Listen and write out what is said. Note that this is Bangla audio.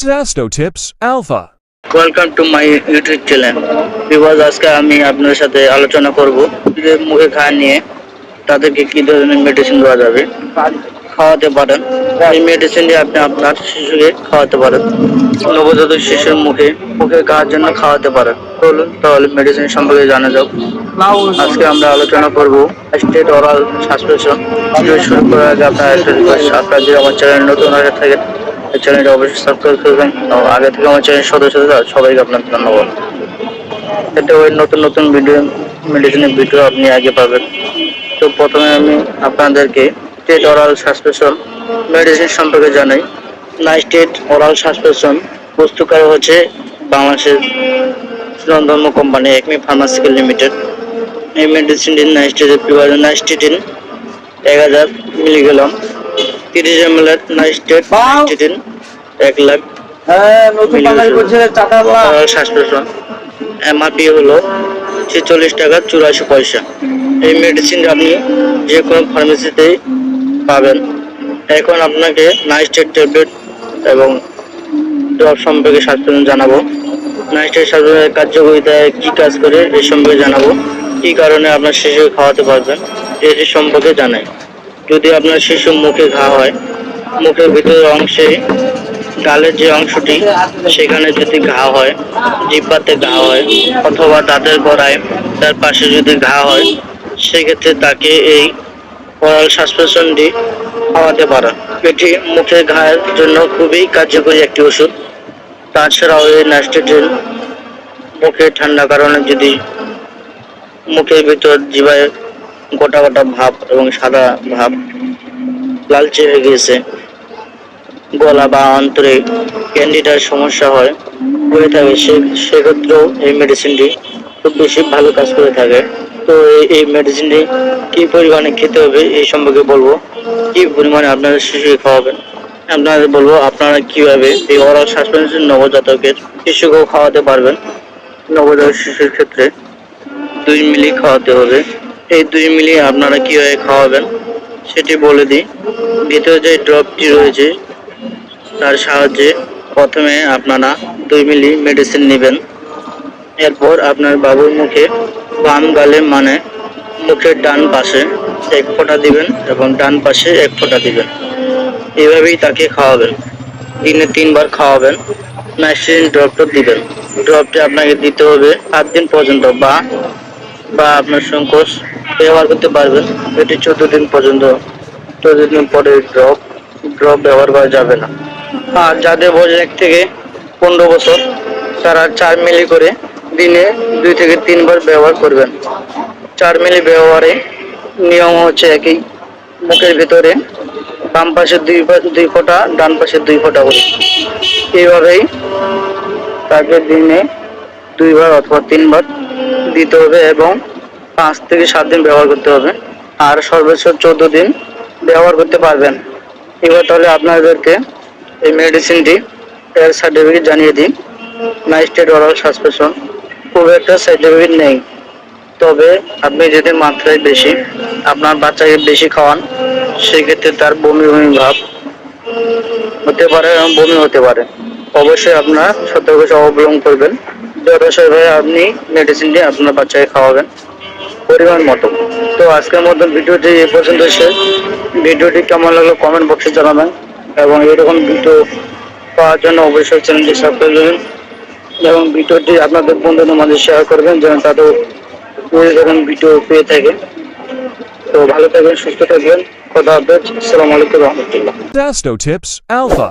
Sasto Tips Alpha. Welcome to my YouTube channel. Because আজকে আমি আপনার সাথে আলোচনা করব যে মুখে ঘা নিয়ে তাদেরকে কি ধরনের মেডিসিন দেওয়া যাবে, খাওয়াতে পারেন। এই মেডিসিনটি আপনি আপনার শিশুকে খাওয়াতে পারেন, নবজাতক শিশুর মুখে ঘার জন্য খাওয়াতে পারেন। বলুন তাহলে মেডিসিন সম্পর্কে জানা যাক। আজকে আমরা আলোচনা করব স্টেট অরাল সাসপেনশন। ভিডিও শুরু করার আগে আপনার একটা রিকোয়েস্ট, আপনার যদি আমার চ্যানেল নতুন হয়ে থাকে চ্যানেলটা অবশ্যই সাবস্ক্রাইব করবেন। আগে থেকে আমার চ্যানেল সদস্য সবাইকে আপনার ধন্যবাদ। এতে ওই নতুন নতুন ভিডিও মেডিসিনের ভিডিও আপনি আগে পাবেন। তো প্রথমে আমি আপনাদেরকে স্টেট অরাল সাসপেনশন মেডিসিন সম্পর্কে জানাই। নাইস্টেট অরাল সাসপেনশন প্রস্তুতকারক হচ্ছে বাংলাদেশের সুনামধন্য কোম্পানি একমি ফার্মাসিউটিক্যাল লিমিটেড। এই মেডিসিনটি নাইস্টেটের preparation nystatin 1000 milligram, 30 ml Nystat 1 lakh suspension. MRP হলো 46 টাকা 84 পয়সা। এই মেডিসিন আপনি যে কোনো ফার্মেসিতেই পাবেন। এখন আপনাকে নাইস্টেট ট্যাবলেট এবং ড্রপ সম্পর্কে সাসপেনশন জানাবো। নাইস্টেট সাসপেনশনের কার্যকারিতায় কি কাজ করে এই সম্পর্কে জানাবো। কি কারণে আপনার শিশুকে খাওয়াতে পারবেন এটি সম্পর্কে জানাই। যদি আপনার শিশু মুখে ঘা হয়, মুখের ভিতরের অংশে গালের যে অংশটি সেখানে যদি ঘা হয়, জিহ্বাতে ঘা হয় অথবা দাঁতের গোড়ায় তার পাশে যদি ঘা হয়, সেক্ষেত্রে তাকে এই অরাল সাসপেনশনটি খাওয়াতে পারেন। এটি মুখের ঘায়ের জন্য খুবই কার্যকরী একটি ওষুধ। তাছাড়াও এই নাইস্টেটিন মুখে ঠান্ডা কারণে যদি মুখের ভিতর জিহ্বায় গোটা গোটা ভাব এবং সাদা ভাব, লালচে হয়ে গিয়েছে, গলা বা অন্তরে ক্যান্ডিডার সমস্যা হয়ে থাকে, সেক্ষেত্রেও এই মেডিসিনটি খুব বেশি ভালো কাজ করে থাকে। তো এই মেডিসিনটি কি পরিমাণে খেতে হবে এই সম্পর্কে বলবো, কি পরিমাণে আপনারা শিশুকে খাওয়াবেন আপনাদের বলবো। আপনারা কিভাবে এই অরাল সাসপেনশন নবজাতকের শিশুকেও খাওয়াতে পারবেন। নবজাতক শিশুর ক্ষেত্রে 2 মিলি খাওয়াতে হবে। এই 2 মিলি আপনারা কিভাবে খাওয়াবেন সেটি বলে দিই। ভিতরে যে ড্রপটি রয়েছে তার সাহায্যে প্রথমে আপনারা 2 মিলি মেডিসিন নেবেন। এরপর আপনার বাবুর মুখে বাম গালে মানে মুখের ডান পাশে 1 ফোঁটা দিবেন এবং ডান পাশে 1 ফোঁটা দিবেন। এভাবেই তাকে খাওয়াবেন। দিনে 3 বার খাওয়াবেন। নাইস্টেটিন ড্রপটা দিবেন। ড্রপটি আপনাকে দিতে হবে 7 দিন পর্যন্ত, বা আপনার সংকোচ ব্যবহার করতে পারবেন। এটি 14 দিন পর্যন্ত। 14 দিন পরে ড্রপ ব্যবহার করা যাবে না। আর যাদের বয়স 1 থেকে 15 বছর তারা 4 মিলি করে দিনে 2 থেকে 3 বার ব্যবহার করবেন। 4 মিলি ব্যবহারে নিয়ম হচ্ছে একই। মুখের ভিতরে বাম পাশে 2 ফোঁটা, ডান পাশে 2 ফোঁটা করে। এইভাবেই তাকে দিনে 2 বার অথবা 3 বার দিতে হবে এবং 5 থেকে 7 দিন ব্যবহার করতে হবে। আর সর্বোচ্চ 14 দিন ব্যবহার করতে পারবেন। এবার তাহলে আপনাদেরকে এই মেডিসিনটি এর সার্টিফিকেট জানিয়ে দিই। নাইস্টেট অরাল সাসপেনশন খুব একটা সার্টিফিকেট নেই, তবে আপনি যদি মাত্রায় বেশি আপনার বাচ্চাকে বেশি খাওয়ান, সেক্ষেত্রে তার বমি ভাব হতে পারে এবং বমি হতে পারে। অবশ্যই আপনার সতর্কতা অবলম্বন করবেন। যথাযথভাবে আপনি মেডিসিনটি আপনার বাচ্চাকে খাওয়াবেন পরিমাণ মতো। তো আজকের মতো ভিডিওটি এই পর্যন্ত শেষ। ভিডিওটি কেমন লাগলো কমেন্ট বক্সে জানাবেন এবং এরকম ভিডিও পাওয়ার জন্য অবশ্যই চ্যানেলটি সাবস্ক্রাইব করবেন এবং ভিডিওটি আপনাদের বন্ধুদের মাঝে শেয়ার করবেন যেন তাদের এরকম ভিডিও পেয়ে থাকে। তো ভালো থাকবেন, সুস্থ থাকবেন। কথা হবে। আসসালামু আলাইকুম রহমতুল্লাহ। Sasto Tips Alpha.